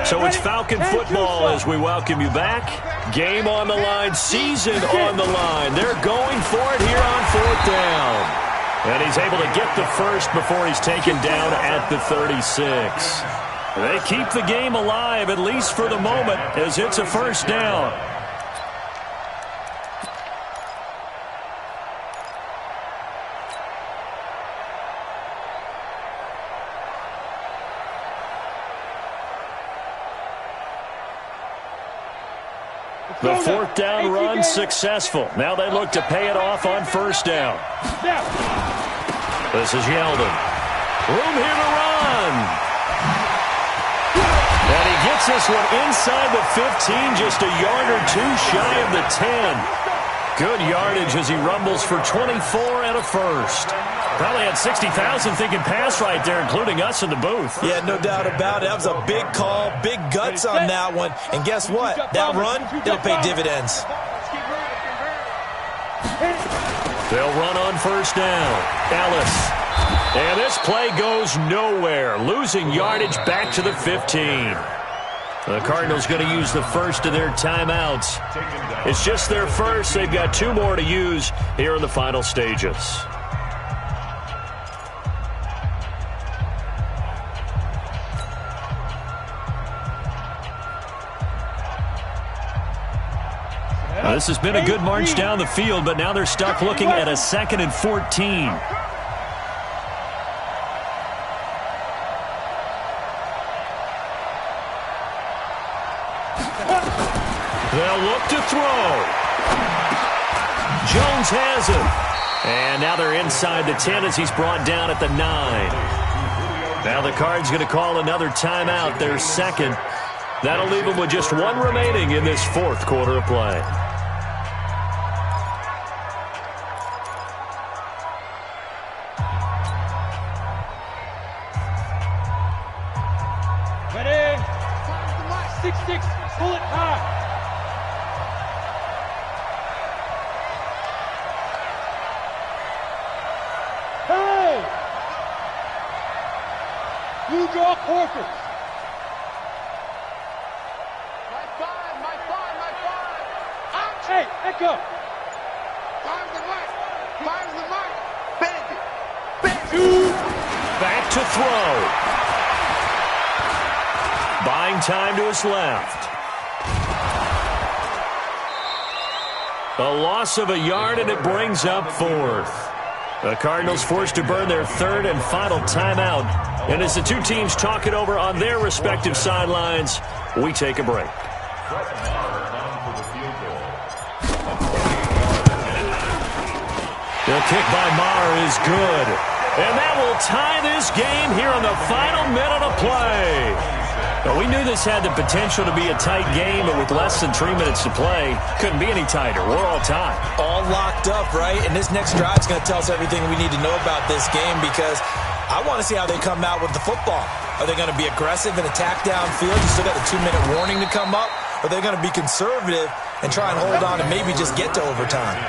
So it's Falcon football as we welcome you back. Game on the line, season on the line. They're going for it here on fourth down. And he's able to get the first before he's taken down at the 36. They keep the game alive, at least for the moment, as it's a first down. The fourth down run successful. Now they look to pay it off on first down. This is Yeldon. Room here to run. And he gets this one inside the 15, just a yard or two shy of the 10. Good yardage as he rumbles for 24 and a first. Probably had 60,000 thinking pass right there, including us in the booth. Yeah, no doubt about it. That was a big call, big guts on that one. And guess what? That run, it'll pay dividends. They'll run on first down. Ellis. And this play goes nowhere. Losing yardage back to the 15. The Cardinals going to use the first of their timeouts. It's just their first. They've got 2 more to use here in the final stages. Now, this has been a good march down the field, but now they're stuck looking at a 2nd and 14. They'll look to throw. Jones has it. And now they're inside the 10 as he's brought down at the 9. Now the Cards going to call another timeout, their second. That'll leave them with just 1 remaining in this fourth quarter of play. Ready? 6-6. Pull it high. Hey! You draw quarters. Hey, Echo! Fire's the mic! Fire's the mic! Bandit! Bandit! Back to throw. Buying time to his left. A loss of a yard, and it brings up fourth. The Cardinals forced to burn their 3rd and final timeout. And as the two teams talk it over on their respective sidelines, we take a break. The kick by Maher is good. And that will tie this game here in the final minute of play. Now, we knew this had the potential to be a tight game, but with less than 3 minutes to play, couldn't be any tighter. We're all tied. All locked up, right? And this next drive is going to tell us everything we need to know about this game, because I want to see how they come out with the football. Are they going to be aggressive and attack downfield? You still got the 2-minute warning to come up? Or are they going to be conservative and try and hold on and maybe just get to overtime?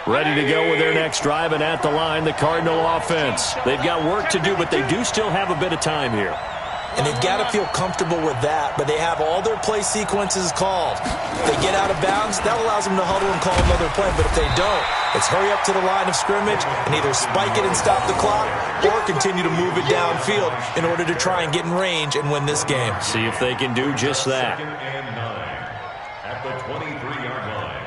Ready to go with their next drive, and at the line, the Cardinal offense. They've got work to do, but they do still have a bit of time here. And they've got to feel comfortable with that, but they have all their play sequences called. If they get out of bounds, that allows them to huddle and call another play, but if they don't, it's hurry up to the line of scrimmage and either spike it and stop the clock or continue to move it downfield in order to try and get in range and win this game. See if they can do just that. the 23-yard line.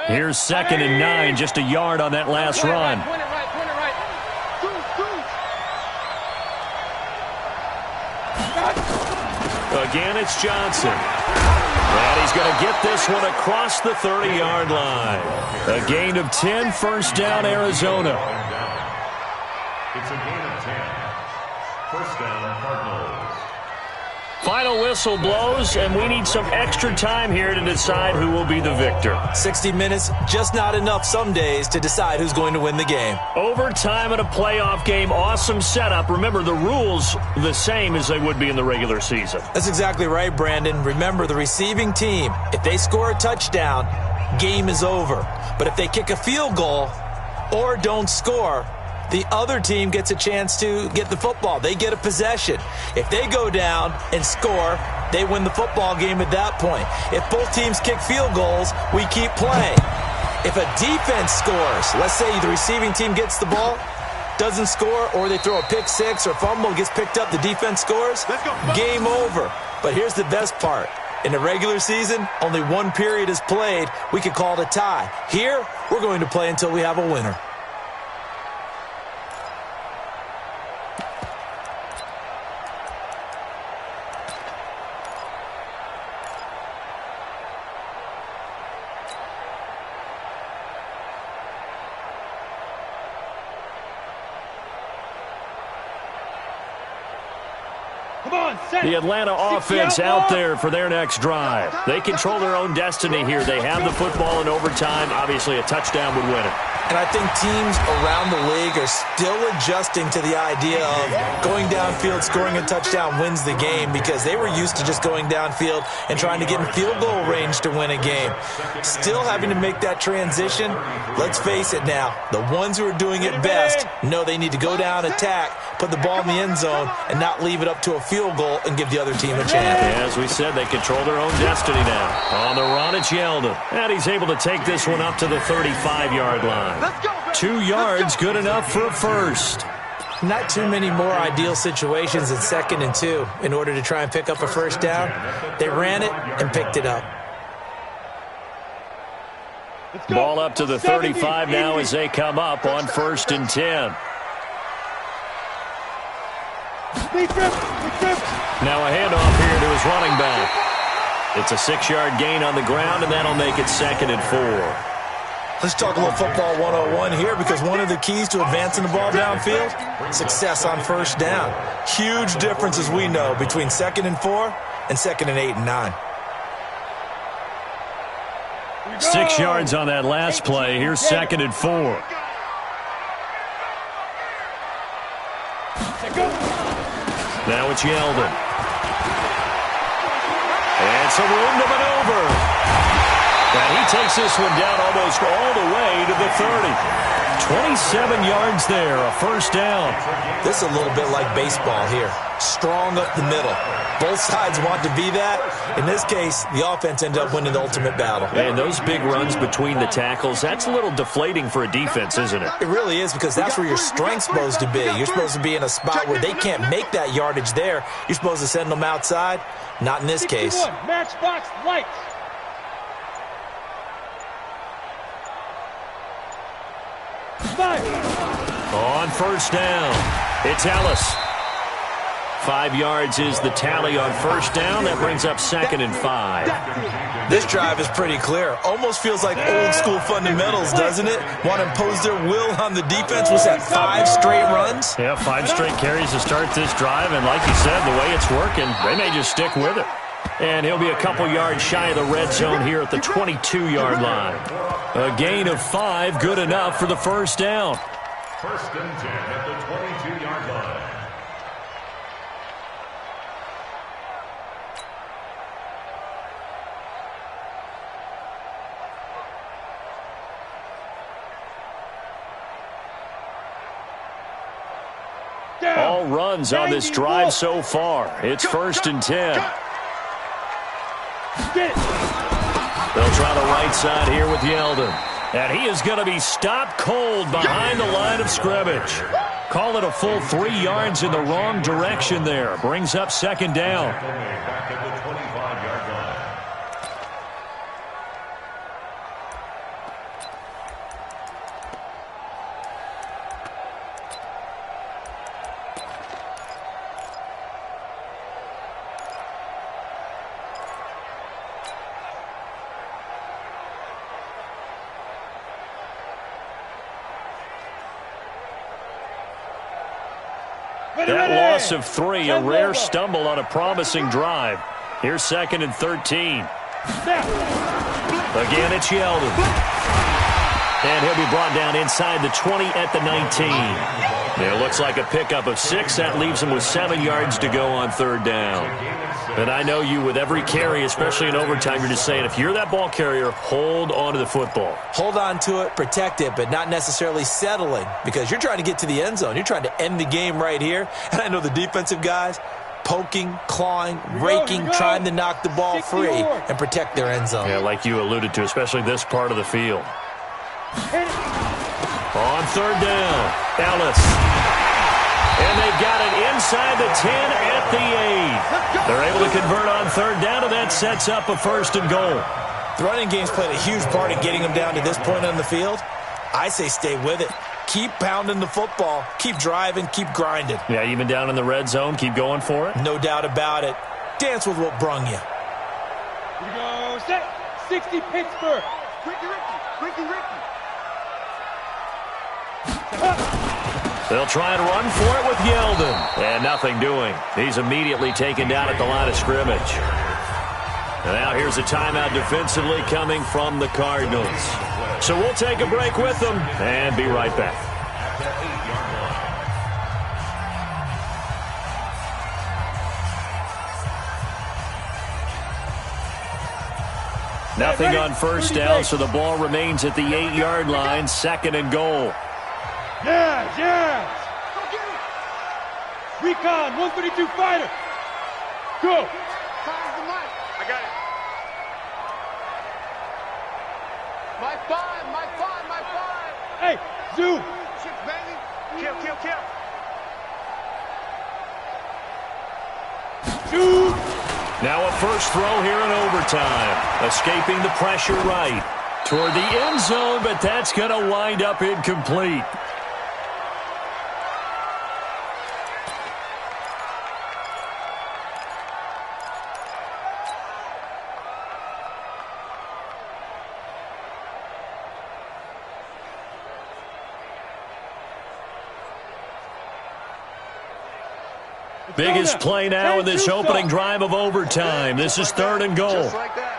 Here's 2nd and 9, just a yard on that last run. Point it right. Again, it's Johnson. And he's going to get this one across the 30-yard line. A gain of 10, first down, Arizona. It's a gain of 10. First down, Cardinals. Final whistle blows, and we need some extra time here to decide who will be the victor. 60 minutes, just not enough some days to decide who's going to win the game. Overtime in a playoff game, awesome setup. Remember, the rules the same as they would be in the regular season. That's exactly right, Brandon. Remember, the receiving team, if they score a touchdown, game is over. But if they kick a field goal or don't score, the other team gets a chance to get the football. They get a possession. If they go down and score, they win the football game at that point. If both teams kick field goals, we keep playing. If a defense scores, let's say the receiving team gets the ball, doesn't score, or they throw a pick six or fumble, gets picked up, the defense scores, game over. But here's the best part. In the regular season, only one period is played. We could call it a tie. Here, we're going to play until we have a winner. The Atlanta offense out there for their next drive. They control their own destiny here. They have the football in overtime. Obviously, a touchdown would win it. And I think teams around the league are still adjusting to the idea of going downfield, scoring a touchdown wins the game, because they were used to just going downfield and trying to get in field goal range to win a game. Still having to make that transition. Let's face it now, the ones who are doing it best know they need to go down, attack, put the ball in the end zone, and not leave it up to a field goal and give the other team a chance. As we said, they control their own destiny now. On the run, it's Yeldon. And he's able to take this one up to the 35-yard line. 2 yards, good enough for a first. Not too many more ideal situations in 2nd and 2 in order to try and pick up a first down. They ran it and picked it up. Ball up to the 35 now as they come up on 1st and 10. Now a handoff here to his running back. It's a 6-yard gain on the ground, and that'll make it 2nd and 4. Let's talk a little football 101 here, because one of the keys to advancing the ball downfield, success on first down. Huge difference, as we know, between 2nd and 4 and 2nd and 8 and 9. 6 yards on that last play. Here's 2nd and 4. Now it's Yeldon. And some room to maneuver. And he takes this one down almost all the way to the 30. 27 yards there, a first down. This is a little bit like baseball here. Strong up the middle. Both sides want to be that. In this case, the offense ended up winning the ultimate battle. And those big runs between the tackles, that's a little deflating for a defense, isn't it? It really is, because that's where your strength's supposed to be. You're supposed to be in a spot where they can't make that yardage there. You're supposed to send them outside. Not in this case. Matchbox lights. On first down, it's Ellis. 5 yards is the tally on first down. That brings up 2nd and 5. This drive is pretty clear. Almost feels like old school fundamentals, doesn't it? Want to impose their will on the defense. Was that 5 straight runs? Yeah, 5 straight carries to start this drive. And like you said, the way it's working, they may just stick with it. And he'll be a couple yards shy of the red zone here at the 22-yard line. A gain of 5, good enough for the first down. 1st and 10 at the 22-yard line. All runs on this drive so far. It's 1st and 10. They'll try the right side here with Yeldon. And he is going to be stopped cold behind the line of scrimmage. Call it a full 3 yards in the wrong direction there. Brings up second down. Back at the 25-yard line. That loss of 3, a rare stumble on a promising drive. Here's second and 13. Again, it's Yeldon. And he'll be brought down inside the 20 at the 19. It looks like a pickup of 6. That leaves him with 7 yards to go on third down. And I know you, with every carry, especially in overtime, you're just saying, if you're that ball carrier, hold on to the football. Hold on to it, protect it, but not necessarily settling, because you're trying to get to the end zone. You're trying to end the game right here. And I know the defensive guys poking, clawing, raking, trying to knock the ball free and protect their end zone. Yeah, like you alluded to, especially this part of the field. On third down, Ellis. And they've got it inside the 10 at the 8. They're able to convert on third down, and that sets up a first and goal. The running game's played a huge part in getting them down to this point on the field. I say stay with it. Keep pounding the football. Keep driving. Keep grinding. Yeah, even down in the red zone, keep going for it. No doubt about it. Dance with what brung you. Here we go. Set. 60 Pittsburgh. Ricky. They'll try and run for it with Yeldon. And nothing doing. He's immediately taken down at the line of scrimmage. And now here's a timeout defensively coming from the Cardinals. So we'll take a break with them and be right back. Nothing on first down, so the ball remains at the 8-yard line, second and goal. Yes. Recon, 132 fighter. Go. I got it. My five. Hey, zoom. Shit, baby. Kill. Zoom. Now a first throw here in overtime. Escaping the pressure right toward the end zone, but that's going to wind up incomplete. Biggest play now in this opening drive of overtime. This is third and goal. Just like that.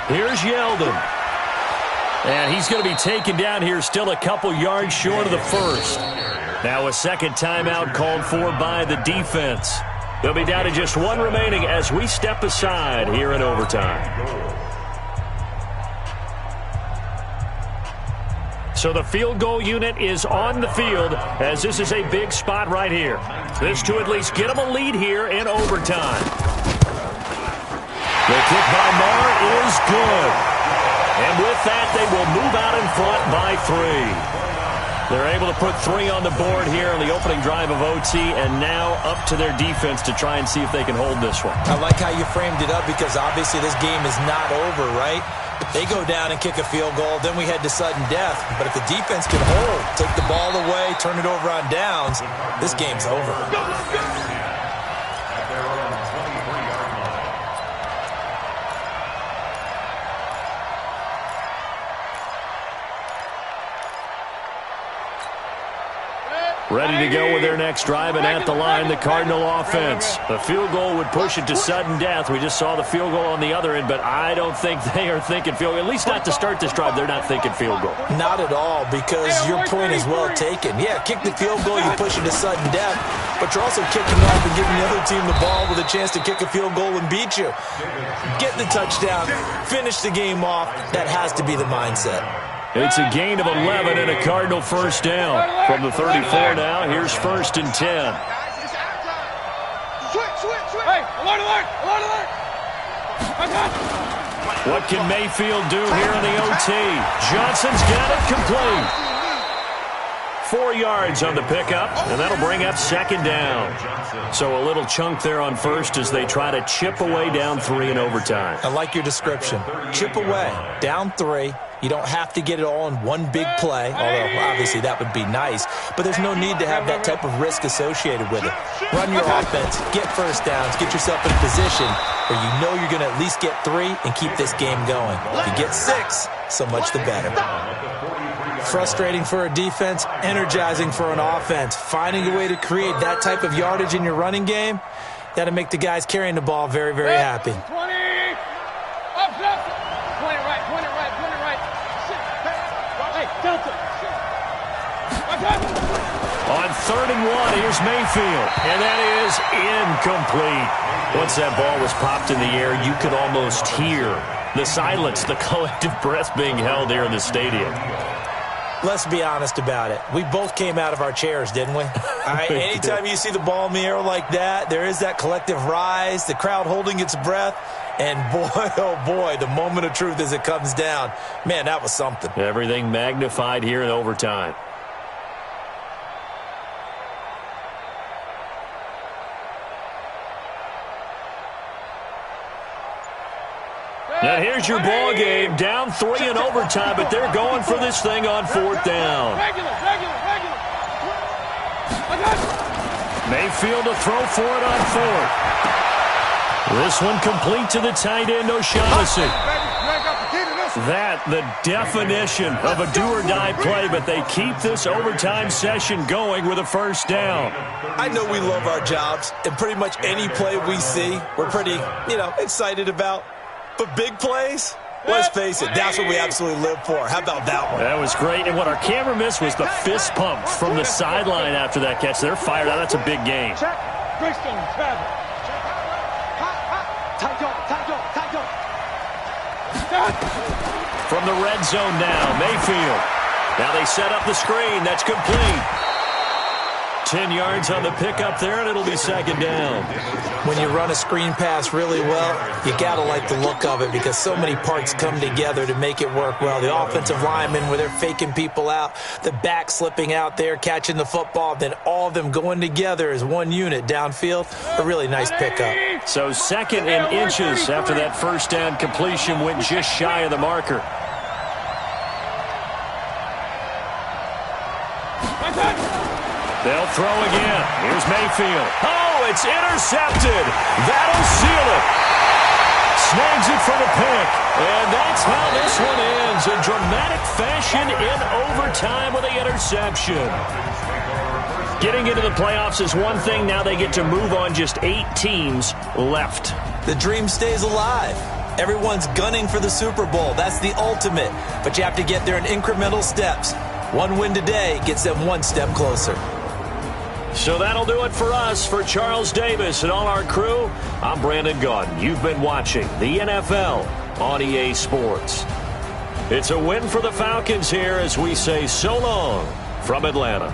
Here's Yeldon. And he's going to be taken down here still a couple yards short of the first. Now a second timeout called for by the defense. They'll be down to just one remaining as we step aside here in overtime. So the field goal unit is on the field as this is a big spot right here. This to at least get them a lead here in overtime. The kick by Marr is good. And with that, they will move out in front by 3. They're able to put 3 on the board here on the opening drive of OT, and now up to their defense to try and see if they can hold this one. I like how you framed it up because obviously this game is not over, right? They go down and kick a field goal, then we head to sudden death. But if the defense can hold, take the ball away, turn it over on downs, this game's over. Ready to go with their next drive, and at the line, the Cardinal offense. The field goal would push it to sudden death. We just saw the field goal on the other end, but I don't think they are thinking field goal. At least not to start this drive. They're not thinking field goal. Not at all, because your point is well taken. Yeah, kick the field goal, you push it to sudden death, but you're also kicking off and giving the other team the ball with a chance to kick a field goal and beat you. Get the touchdown, finish the game off. That has to be the mindset. It's a gain of 11 and a Cardinal first down. From the 34 now, here's first and 10. Switch. Hey, alert. What can Mayfield do here in the OT? Johnson's got it complete. 4 yards on the pickup, and that'll bring up second down. So a little chunk there on first as they try to chip away down 3 in overtime. I like your description. Chip away, down 3. You don't have to get it all in one big play, although obviously that would be nice. But there's no need to have that type of risk associated with it. Run your offense, get first downs, get yourself in a position where you know you're going to at least get 3 and keep this game going. If you get 6, so much the better. Frustrating for a defense, energizing for an offense. Finding a way to create that type of yardage in your running game, that'll make the guys carrying the ball very, very happy. 20. Up, left. 20 right, 20 right, 20 right. Hey, Delta. On 3rd and 1, here's Mayfield, and that is incomplete. Once that ball was popped in the air, you could almost hear the silence, the collective breath being held here in the stadium. Let's be honest about it. We both came out of our chairs, didn't we? All right, anytime you see the ball in the air like that, there is that collective rise, the crowd holding its breath, and boy, oh boy, the moment of truth as it comes down. Man, that was something. Everything magnified here in overtime. Now here's your ball game, down 3 in overtime, but they're going for this thing on 4th down. Mayfield to throw for it on 4th. This one complete to the tight end, O'Shaughnessy. That, the definition of a do-or-die play, but they keep this overtime session going with a first down. I know we love our jobs, and pretty much any play we see, we're pretty, excited about. But big plays, let's face it, that's what we absolutely live for. How about that one? That was great. And what our camera missed was the fist pump from the sideline after that catch. They're fired out. That's a big game. From the red zone now, Mayfield. Now they set up the screen. That's complete. 10 yards on the pickup there, and it'll be second down. When you run a screen pass really well, you got to like the look of it because so many parts come together to make it work well. The offensive linemen, where they're faking people out, the back slipping out there, catching the football, then all of them going together as one unit downfield. A really nice pickup. So 2nd and inches after that first down completion went just shy of the marker. They'll throw again. Here's Mayfield. Oh, it's intercepted. That'll seal it. Snags it for the pick. And that's how this one ends. In dramatic fashion in overtime with the interception. Getting into the playoffs is one thing. Now they get to move on. Just 8 teams left. The dream stays alive. Everyone's gunning for the Super Bowl. That's the ultimate. But you have to get there in incremental steps. One win today gets them one step closer. So that'll do it for us. For Charles Davis and all our crew, I'm Brandon Gaudin. You've been watching the NFL on EA Sports. It's a win for the Falcons here as we say so long from Atlanta.